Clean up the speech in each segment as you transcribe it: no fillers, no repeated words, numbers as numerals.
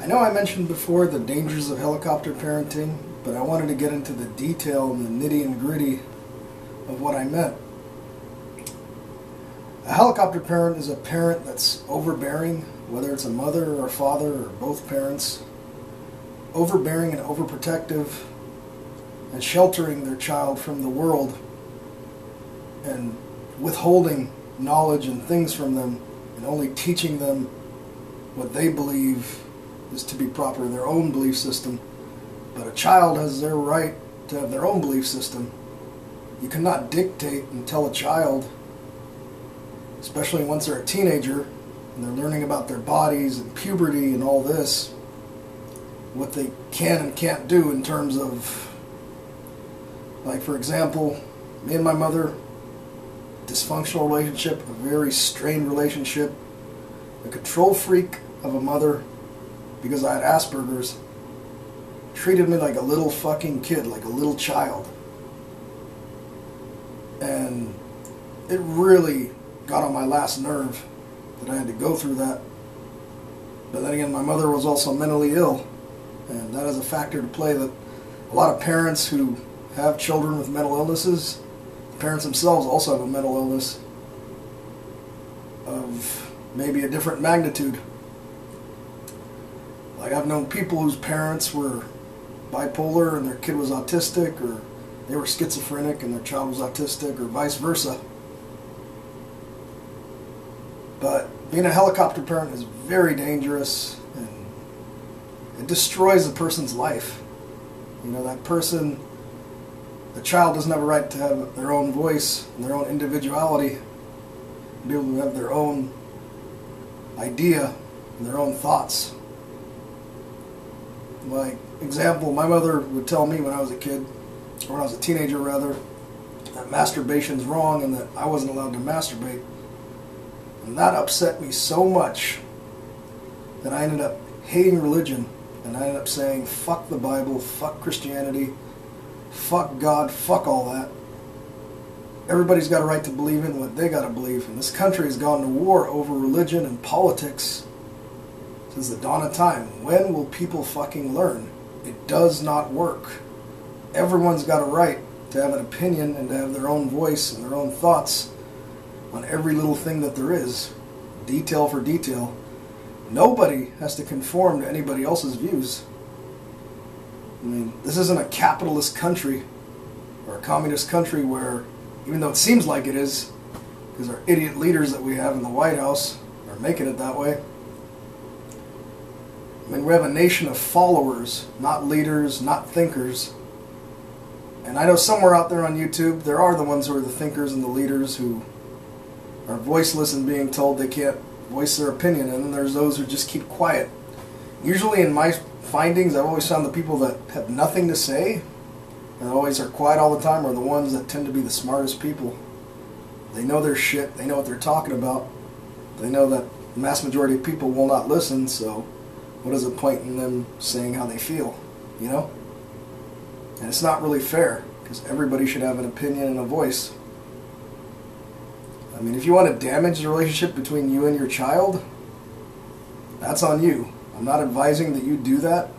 I know I mentioned before the dangers of helicopter parenting, but I wanted to get into the detail and the nitty and gritty of what I meant. A helicopter parent is a parent that's overbearing, whether it's a mother or a father or both parents, overbearing and overprotective, and sheltering their child from the world and withholding knowledge and things from them and only teaching them what they believe is to be proper in their own belief system. But a child has their right to have their own belief system. You cannot dictate and tell a child, especially once they're a teenager and they're learning about their bodies and puberty and all this, what they can and can't do in terms of, like, for example, me and my mother, dysfunctional relationship, a very strained relationship, a control freak of a mother because I had aspergers, treated me like a little fucking kid, like a little child. And it really got on my last nerve that I had to go through that. But then again, my mother was also mentally ill, and that is a factor to play that a lot of parents who have children with mental illnesses, parents themselves also have a mental illness of maybe a different magnitude. Like, I've known people whose parents were bipolar and their kid was autistic, or they were schizophrenic and their child was autistic, or vice versa. But being a helicopter parent is very dangerous, and it destroys a person's life. You know, that person, the child doesn't have a right to have their own voice and their own individuality, be able to have their own idea and their own thoughts. Like, example, my mother would tell me when I was a kid, or when I was a teenager rather, that masturbation's wrong and that I wasn't allowed to masturbate. And that upset me so much that I ended up hating religion, and I ended up saying, fuck the Bible, fuck Christianity, fuck God, fuck all that. Everybody's got a right to believe in what they got to believe, and this country has gone to war over religion and politics since the dawn of time. When will people fucking learn? It does not work. Everyone's got a right to have an opinion and to have their own voice and their own thoughts on every little thing that there is, detail for detail. Nobody has to conform to anybody else's views. I mean, this isn't a capitalist country or a communist country where, even though it seems like it is, because our idiot leaders that we have in the White House are making it that way. I mean, we have a nation of followers, not leaders, not thinkers. And I know somewhere out there on YouTube, there are the ones who are the thinkers and the leaders who are voiceless and being told they can't voice their opinion, and then there's those who just keep quiet. Usually in my findings, I've always found the people that have nothing to say and always are quiet all the time are the ones that tend to be the smartest people. They know their shit, they know what they're talking about, they know that the mass majority of people will not listen, so what is the point in them saying how they feel, you know? And it's not really fair, because everybody should have an opinion and a voice. I mean, if you want to damage the relationship between you and your child, that's on you. I'm not advising that you do that.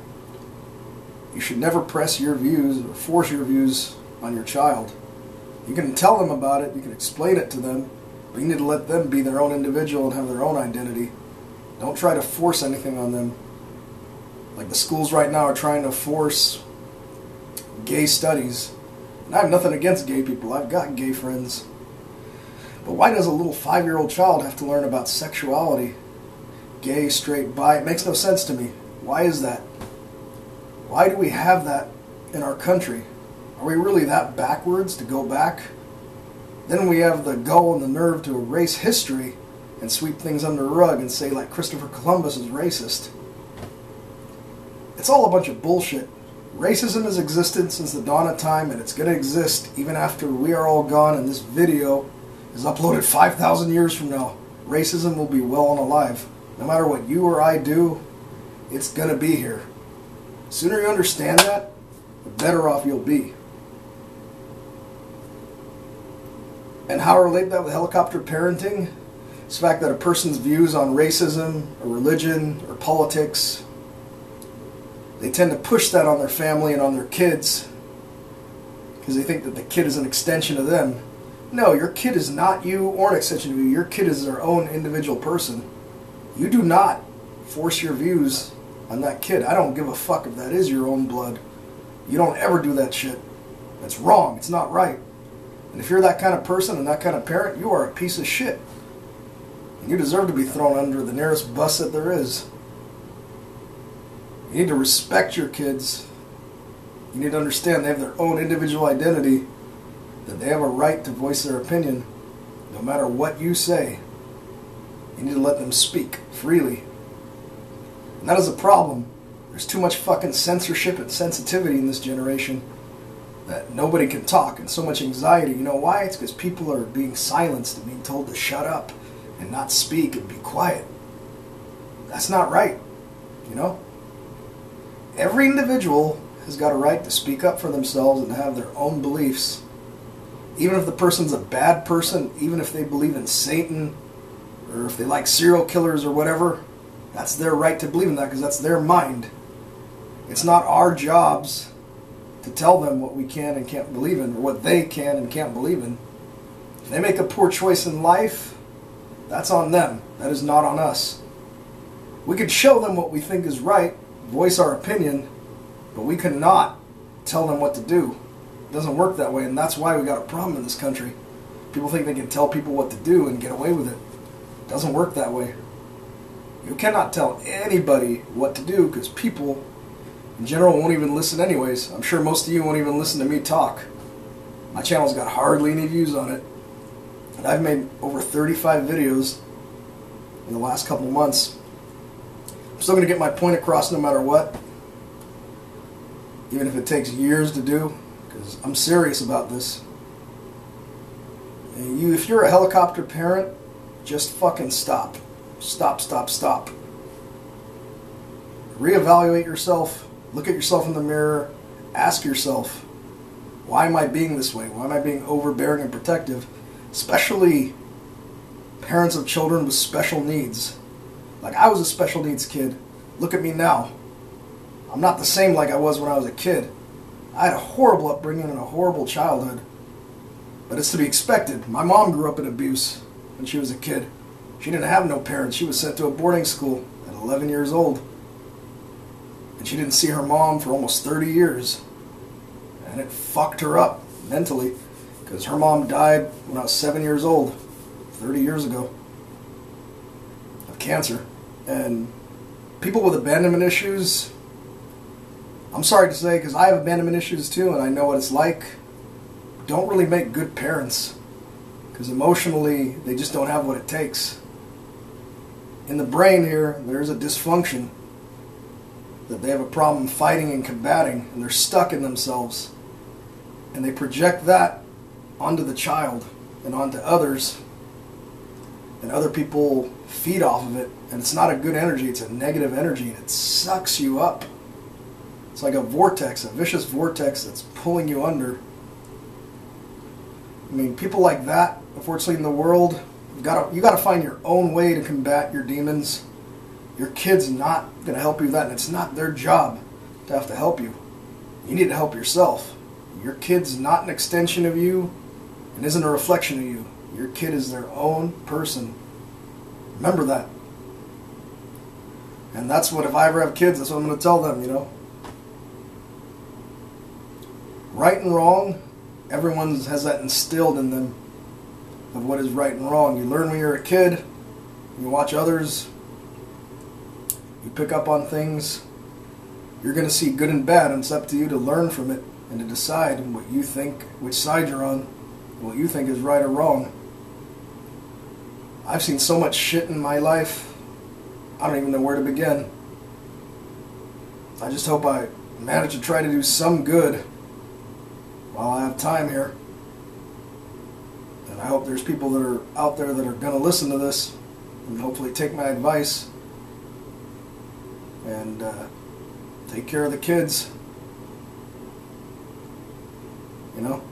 You should never press your views or force your views on your child. You can tell them about it, you can explain it to them, but you need to let them be their own individual and have their own identity. Don't try to force anything on them. Like the schools right now are trying to force gay studies. And I have nothing against gay people. I've got gay friends. But why does a little 5-year-old child have to learn about sexuality? Gay, straight, bi? It makes no sense to me. Why is that? Why do we have that in our country? Are we really that backwards to go back? Then we have the gall and the nerve to erase history and sweep things under the rug and say, like, Christopher Columbus is racist. It's all a bunch of bullshit. Racism has existed since the dawn of time, and it's going to exist even after we are all gone and this video is uploaded 5,000 years from now. Racism will be well and alive. No matter what you or I do, it's going to be here. The sooner you understand that, the better off you'll be. And how I relate that with helicopter parenting is the fact that a person's views on racism or religion or politics they tend to push that on their family and on their kids because they think that the kid is an extension of them. No, your kid is not you or an extension of you. Your kid is their own individual person. You do not force your views on that kid. I don't give a fuck if that is your own blood. You don't ever do that shit. That's wrong. It's not right. And if you're that kind of person and that kind of parent, you are a piece of shit. And you deserve to be thrown under the nearest bus that there is. You need to respect your kids. You need to understand they have their own individual identity, that they have a right to voice their opinion no matter what you say. You need to let them speak freely. And that is a problem. There's too much fucking censorship and sensitivity in this generation that nobody can talk, and so much anxiety. You know why? It's because people are being silenced and being told to shut up and not speak and be quiet. That's not right, you know? Every individual has got a right to speak up for themselves and have their own beliefs. Even if the person's a bad person, even if they believe in Satan, or if they like serial killers or whatever, that's their right to believe in that because that's their mind. It's not our jobs to tell them what we can and can't believe in, or what they can and can't believe in. If they make a poor choice in life, that's on them. That is not on us. We could show them what we think is right, voice our opinion, but we cannot tell them what to do. It doesn't work that way, and that's why we got a problem in this country. People think they can tell people what to do and get away with it. It doesn't work that way. You cannot tell anybody what to do because people in general won't even listen anyways. I'm sure most of you won't even listen to me talk. My channel's got hardly any views on it. And I've made over 35 videos in the last couple months. I'm still going to get my point across no matter what. Even if it takes years to do. Because I'm serious about this. And if you're a helicopter parent, just fucking stop. Stop, stop, stop. Reevaluate yourself. Look at yourself in the mirror. Ask yourself, why am I being this way? Why am I being overbearing and protective? Especially parents of children with special needs. Like I was a special needs kid. Look at me now. I'm not the same like I was when I was a kid. I had a horrible upbringing and a horrible childhood. But it's to be expected. My mom grew up in abuse when she was a kid. She didn't have no parents. She was sent to a boarding school at 11 years old. And she didn't see her mom for almost 30 years. And it fucked her up mentally. Because her mom died when I was 7 years old, 30 years ago, of cancer. And people with abandonment issues, I'm sorry to say, because I have abandonment issues too, and I know what it's like, don't really make good parents. Because emotionally, they just don't have what it takes. In the brain here, there's a dysfunction that they have a problem fighting and combating, and they're stuck in themselves. And they project that onto the child and onto others, and other people feed off of it, and it's not a good energy, it's a negative energy, and it sucks you up. It's like a vortex, a vicious vortex that's pulling you under. I mean, people like that, unfortunately, in the world, you gotta find your own way to combat your demons. Your kid's not going to help you with that, and it's not their job to have to help you. You need to help yourself. Your kid's not an extension of you and isn't a reflection of you. Your kid is their own person. Remember that. And that's what, if I ever have kids, that's what I'm going to tell them, you know. Right and wrong, everyone has that instilled in them of what is right and wrong. You learn when you're a kid, you watch others, you pick up on things. You're going to see good and bad, and it's up to you to learn from it and to decide what you think, which side you're on, what you think is right or wrong. I've seen so much shit in my life, I don't even know where to begin. I just hope I manage to try to do some good while I have time here. And I hope there's people that are out there that are going to listen to this and hopefully take my advice and take care of the kids. You know,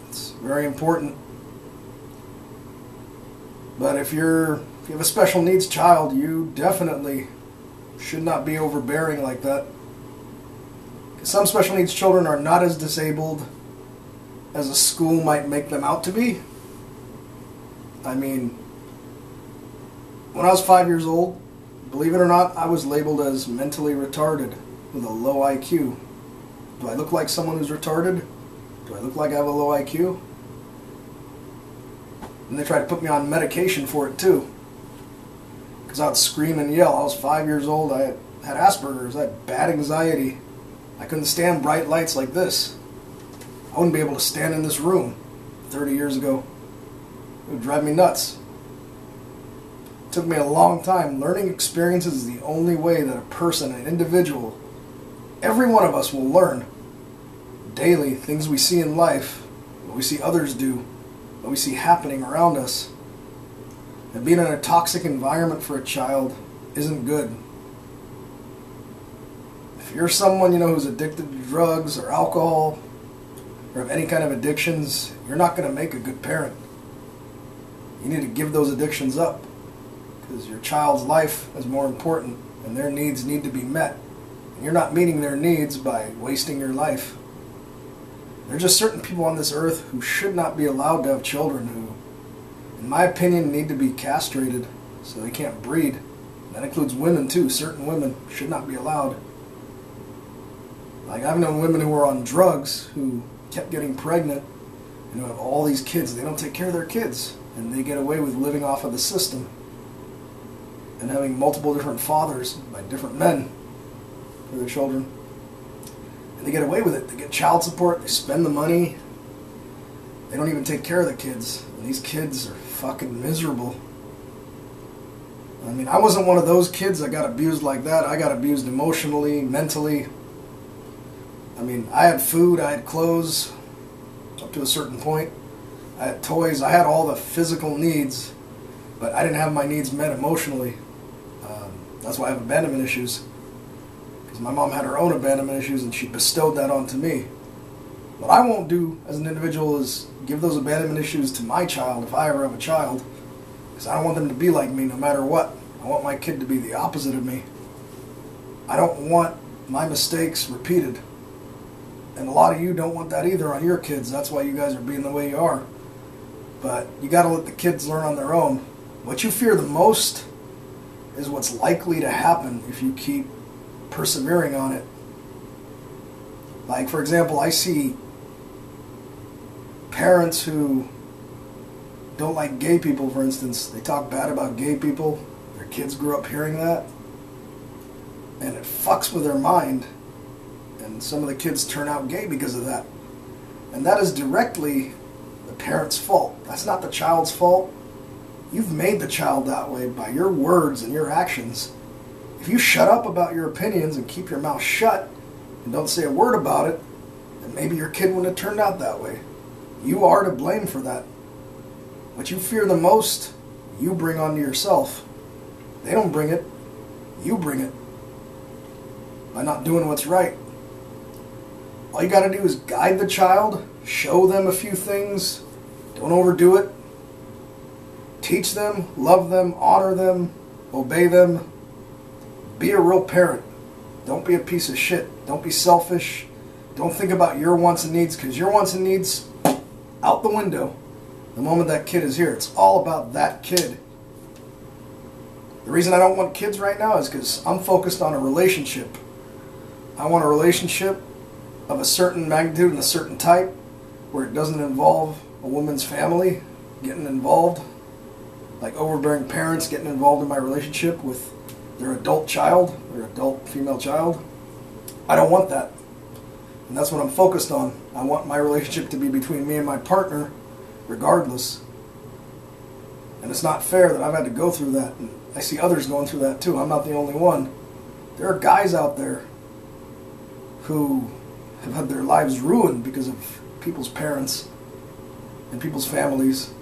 it's very important. But if you have a special needs child, you definitely should not be overbearing like that. Some special needs children are not as disabled as a school might make them out to be. I mean, when I was 5 years old, believe it or not, I was labeled as mentally retarded with a low IQ. Do I look like someone who's retarded? Do I look like I have a low IQ? And they tried to put me on medication for it too. Because I would scream and yell. I was 5 years old. I had aspergers. I had bad anxiety. I couldn't stand bright lights like this. I wouldn't be able to stand in this room 30 years ago. It would drive me nuts. It took me a long time. Learning experiences is the only way that a person, an individual, every one of us will learn daily things we see in life, what we see others do, what we see happening around us. And being in a toxic environment for a child isn't good. If you're someone, who's addicted to drugs or alcohol or have any kind of addictions, you're not going to make a good parent. You need to give those addictions up because your child's life is more important and their needs need to be met. And you're not meeting their needs by wasting your life. There are just certain people on this earth who should not be allowed to have children who, in my opinion, need to be castrated so they can't breed. That includes women too. Certain women should not be allowed. Like, I've known women who are on drugs who kept getting pregnant and who have all these kids. They don't take care of their kids. And they get away with living off of the system and having multiple different fathers by different men for their children. And they get away with it. They get child support. They spend the money. They don't even take care of the kids. And these kids are fucking miserable. I mean, I wasn't one of those kids that got abused like that. I got abused emotionally, mentally. I mean, I had food, I had clothes, up to a certain point. I had toys, I had all the physical needs, but I didn't have my needs met emotionally. That's why I have abandonment issues. Because my mom had her own abandonment issues and she bestowed that onto me. What I won't do as an individual is give those abandonment issues to my child if I ever have a child. Because I don't want them to be like me no matter what. I want my kid to be the opposite of me. I don't want my mistakes repeated. And a lot of you don't want that either on your kids. That's why you guys are being the way you are. But you got to let the kids learn on their own. What you fear the most is what's likely to happen if you keep persevering on it. Like, for example, I see parents who don't like gay people, for instance. They talk bad about gay people. Their kids grew up hearing that. And it fucks with their mind. And some of the kids turn out gay because of that. And that is directly the parent's fault. That's not the child's fault. You've made the child that way by your words and your actions. If you shut up about your opinions and keep your mouth shut and don't say a word about it, then maybe your kid wouldn't have turned out that way. You are to blame for that. What you fear the most, you bring onto yourself. They don't bring it. You bring it. By not doing what's right. All you got to do is guide the child, show them a few things, don't overdo it. Teach them, love them, honor them, obey them. Be a real parent. Don't be a piece of shit. Don't be selfish. Don't think about your wants and needs, because your wants and needs, out the window the moment that kid is here. It's all about that kid. The reason I don't want kids right now is because I'm focused on a relationship. I want a relationship of a certain magnitude and a certain type where it doesn't involve a woman's family getting involved, like overbearing parents getting involved in my relationship with their adult child, their adult female child. I don't want that. And that's what I'm focused on. I want my relationship to be between me and my partner regardless. And it's not fair that I've had to go through that. And I see others going through that too. I'm not the only one. There are guys out there who have had their lives ruined because of people's parents and people's families.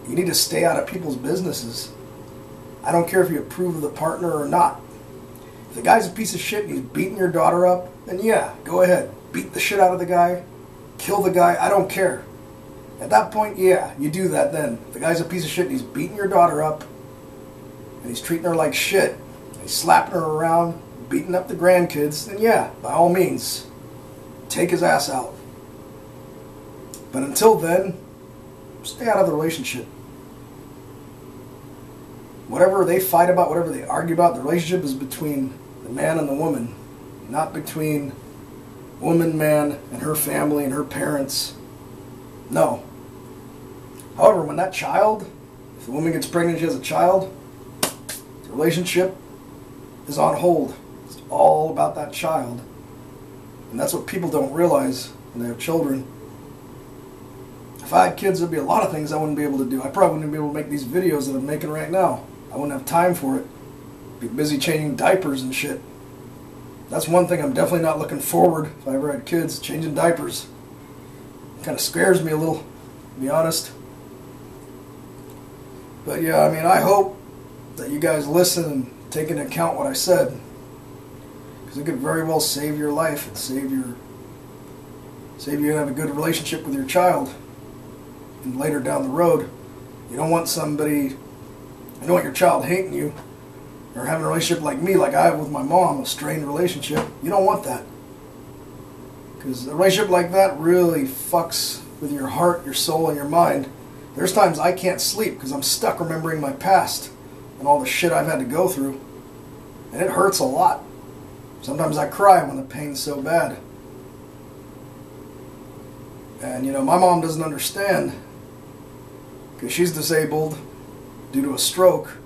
You need to stay out of people's businesses. I don't care if you approve of the partner or not. If the guy's a piece of shit and he's beating your daughter up, then yeah, go ahead. Beat the shit out of the guy. Kill the guy. I don't care. At that point, yeah, you do that then. If the guy's a piece of shit and he's beating your daughter up and he's treating her like shit he's slapping her around, beating up the grandkids, then yeah, by all means, take his ass out. But until then, stay out of the relationship. Whatever they fight about, whatever they argue about, the relationship is between the man and the woman, not between woman, man, and her family and her parents. No. However, when that child, if the woman gets pregnant, she has a child, the relationship is on hold. It's all about that child. And that's what people don't realize when they have children. If I had kids, there'd be a lot of things I wouldn't be able to do. I probably wouldn't be able to make these videos that I'm making right now. I wouldn't have time for it. I'd be busy changing diapers and shit. That's one thing I'm definitely not looking forward, if I ever had kids, changing diapers. It kind of scares me a little, to be honest. But yeah, I mean, I hope that you guys listen and take into account what I said. Because it could very well save your life and save you to have a good relationship with your child. And later down the road, you don't want your child hating you or having a relationship like me, like I have with my mom, a strained relationship. You don't want that. Because a relationship like that really fucks with your heart, your soul, and your mind. There's times I can't sleep because I'm stuck remembering my past and all the shit I've had to go through. And it hurts a lot. Sometimes I cry when the pain's so bad. And you know, my mom doesn't understand because she's disabled due to a stroke,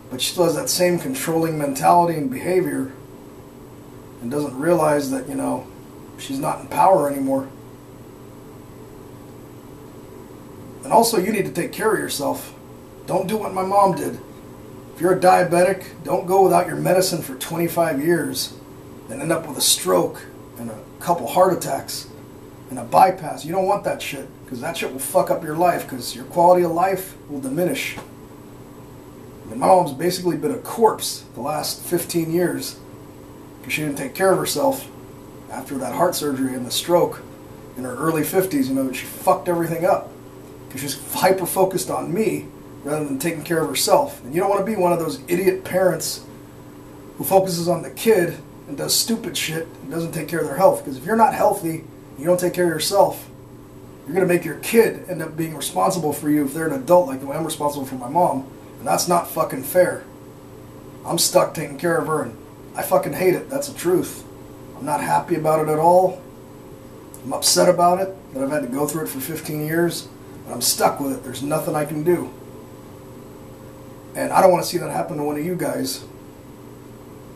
but she still has that same controlling mentality and behavior and doesn't realize that, you know, she's not in power anymore. And also, you need to take care of yourself. Don't do what my mom did. If you're a diabetic, don't go without your medicine for 25 years and end up with a stroke and a couple heart attacks and a bypass. You don't want that shit, because that shit will fuck up your life, because your quality of life will diminish. I mean, my mom's basically been a corpse the last 15 years because she didn't take care of herself after that heart surgery and the stroke in her early 50s. You know, she fucked everything up because she's hyper-focused on me rather than taking care of herself. And you don't want to be one of those idiot parents who focuses on the kid and does stupid shit and doesn't take care of their health. Because if you're not healthy, you don't take care of yourself, you're going to make your kid end up being responsible for you if they're an adult like the way I'm responsible for my mom. And that's not fucking fair. I'm stuck taking care of her and I fucking hate it. That's the truth. I'm not happy about it at all. I'm upset about it, that I've had to go through it for 15 years. But I'm stuck with it. There's nothing I can do. And I don't want to see that happen to one of you guys.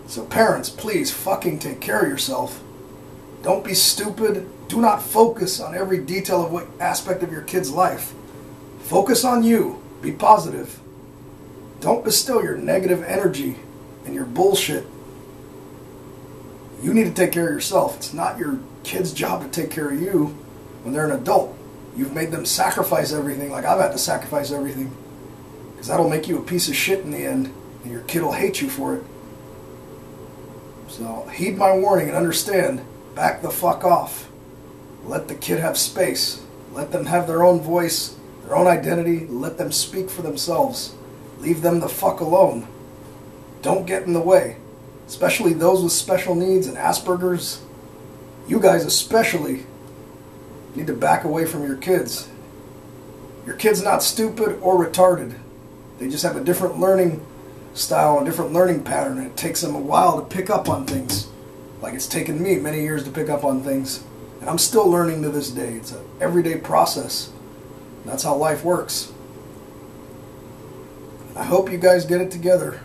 So parents, please fucking take care of yourself. Don't be stupid. Do not focus on every detail of what aspect of your kid's life. Focus on you. Be positive. Don't bestow your negative energy and your bullshit. You need to take care of yourself. It's not your kid's job to take care of you when they're an adult. You've made them sacrifice everything like I've had to sacrifice everything. Because that'll make you a piece of shit in the end, and your kid will hate you for it. So heed my warning and understand. Back the fuck off. Let the kid have space. Let them have their own voice, their own identity. Let them speak for themselves. Leave them the fuck alone. Don't get in the way. Especially those with special needs and aspergers. You guys especially need to back away from your kids. Your kid's not stupid or retarded. They just have a different learning style, a different learning pattern, and it takes them a while to pick up on things. Like it's taken me many years to pick up on things. And I'm still learning to this day. It's an everyday process. That's how life works. I hope you guys get it together.